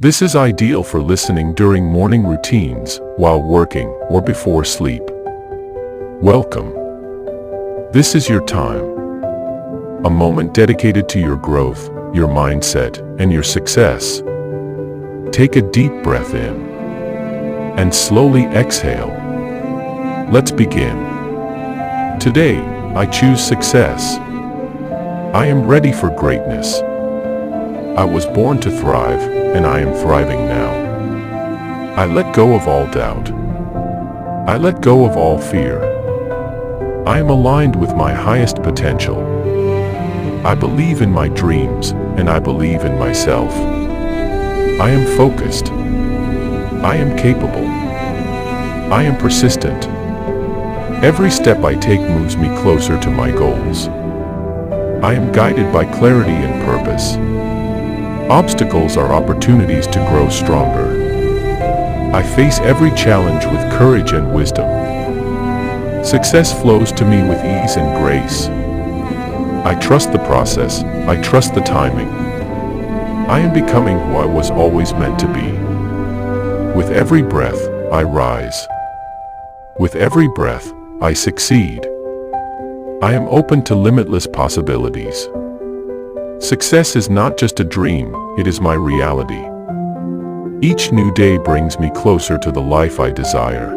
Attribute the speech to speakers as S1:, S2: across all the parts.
S1: This is ideal for listening during morning routines, while working, or before sleep. Welcome. This is your time. A moment dedicated to your growth, your mindset, and your success. Take a deep breath in and slowly exhale. Let's begin. Today, I choose success. I am ready for greatness. I was born to thrive, and I am thriving now. I let go of all doubt. I let go of all fear. I am aligned with my highest potential. I believe in my dreams, and I believe in myself. I am focused. I am capable. I am persistent. Every step I take moves me closer to my goals. I am guided by clarity and purpose. Obstacles are opportunities to grow stronger. I face every challenge with courage and wisdom. Success flows to me with ease and grace. I trust the process. I trust the timing. I am becoming who I was always meant to be. With every breath, I rise. With every breath, I succeed. I am open to limitless possibilities. Success is not just a dream, it is my reality. Each new day brings me closer to the life I desire.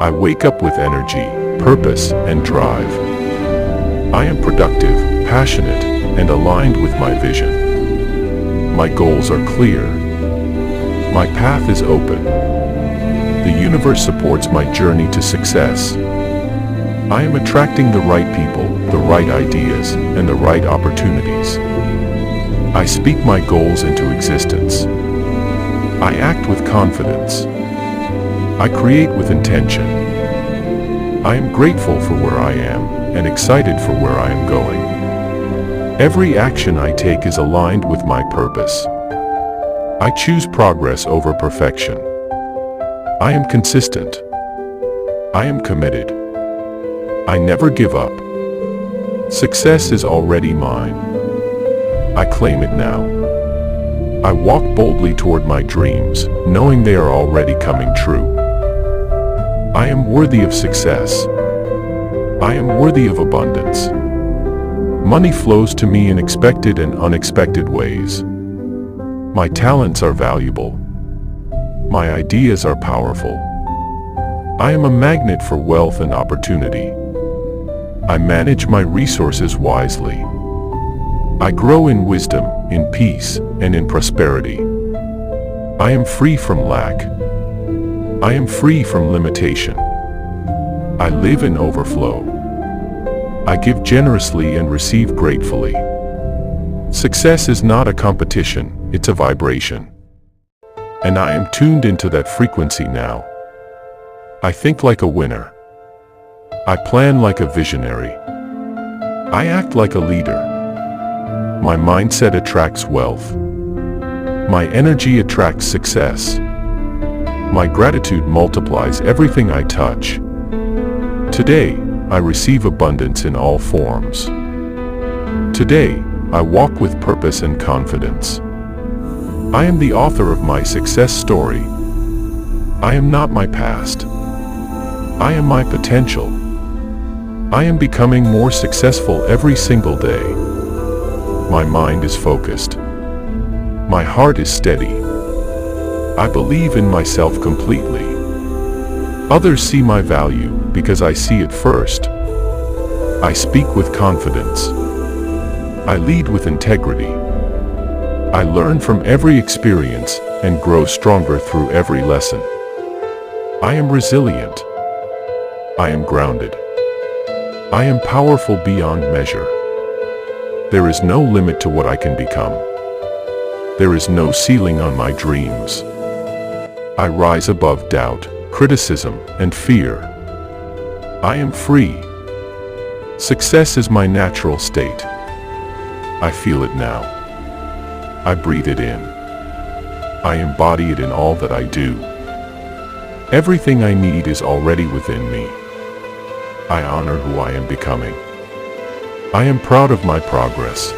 S1: I wake up with energy, purpose, and drive. I am productive, passionate, and aligned with my vision. My goals are clear. My path is open. The universe supports my journey to success. I am attracting the right people, the right ideas, and the right opportunities. I speak my goals into existence. I act with confidence. I create with intention. I am grateful for where I am and excited for where I am going. Every action I take is aligned with my purpose. I choose progress over perfection. I am consistent. I am committed. I never give up. Success is already mine. I claim it now. I walk boldly toward my dreams, knowing they are already coming true. I am worthy of success. I am worthy of abundance. Money flows to me in expected and unexpected ways. My talents are valuable. My ideas are powerful. I am a magnet for wealth and opportunity. I manage my resources wisely. I grow in wisdom, in peace, and in prosperity. I am free from lack. I am free from limitation. I live in overflow. I give generously and receive gratefully. Success is not a competition, it's a vibration. And I am tuned into that frequency now. I think like a winner. I plan like a visionary. I act like a leader. My mindset attracts wealth. My energy attracts success. My gratitude multiplies everything I touch. Today, I receive abundance in all forms. Today, I walk with purpose and confidence. I am the author of my success story. I am not my past. I am my potential. I am becoming more successful every single day. My mind is focused. My heart is steady. I believe in myself completely. Others see my value because I see it first. I speak with confidence. I lead with integrity. I learn from every experience and grow stronger through every lesson. I am resilient. I am grounded. I am powerful beyond measure. There is no limit to what I can become. There is no ceiling on my dreams. I rise above doubt, criticism, and fear. I am free. Success is my natural state. I feel it now. I breathe it in. I embody it in all that I do. Everything I need is already within me. I honor who I am becoming. I am proud of my progress.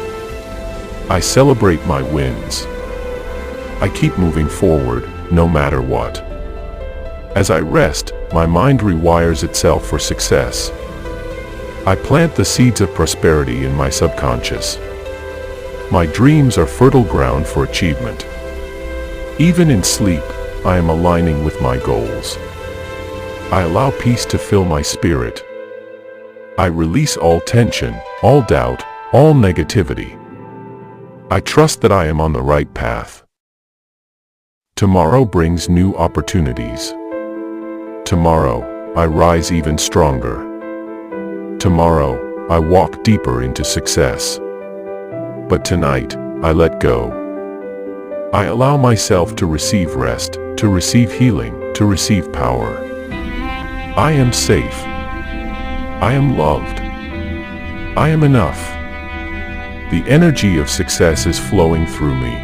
S1: I celebrate my wins. I keep moving forward, no matter what. As I rest, my mind rewires itself for success. I plant the seeds of prosperity in my subconscious. My dreams are fertile ground for achievement. Even in sleep, I am aligning with my goals. I allow peace to fill my spirit. I release all tension, all doubt, all negativity. I trust that I am on the right path. Tomorrow brings new opportunities. Tomorrow, I rise even stronger. Tomorrow, I walk deeper into success. But tonight, I let go. I allow myself to receive rest, to receive healing, to receive power. I am safe. I am loved. I am enough. The energy of success is flowing through me.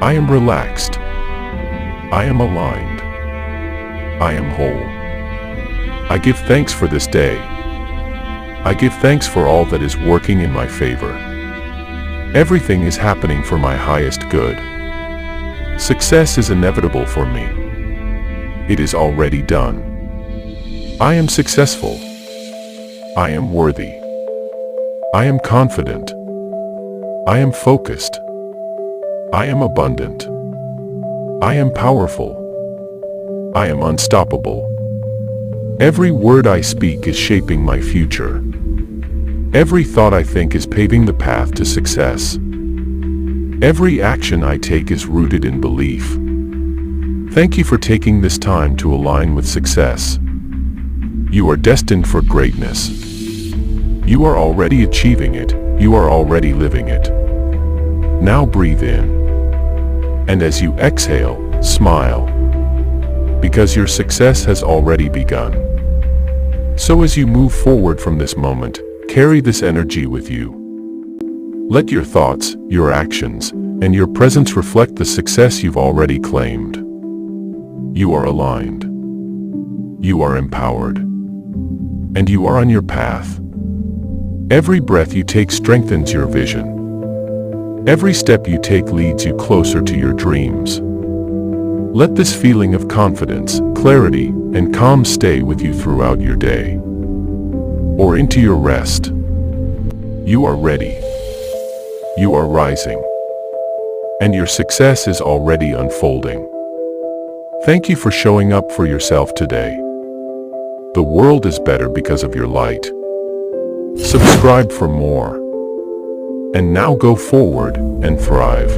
S1: I am relaxed. I am aligned. I am whole. I give thanks for this day. I give thanks for all that is working in my favor. Everything is happening for my highest good. Success is inevitable for me. It is already done. I am successful. I am worthy. I am confident. I am focused. I am abundant. I am powerful. I am unstoppable. Every word I speak is shaping my future. Every thought I think is paving the path to success. Every action I take is rooted in belief. Thank you for taking this time to align with success. You are destined for greatness. You are already achieving it. You are already living it. Now breathe in. And as you exhale, smile. Because your success has already begun. So as you move forward from this moment, carry this energy with you. Let your thoughts, your actions, and your presence reflect the success you've already claimed. You are aligned. You are empowered. And you are on your path. Every breath you take strengthens your vision. Every step you take leads you closer to your dreams. Let this feeling of confidence, clarity, and calm stay with you throughout your day. Or into your rest. You are ready. You are rising. And your success is already unfolding. Thank you for showing up for yourself today. The world is better because of your light. Subscribe for more. And now go forward and thrive.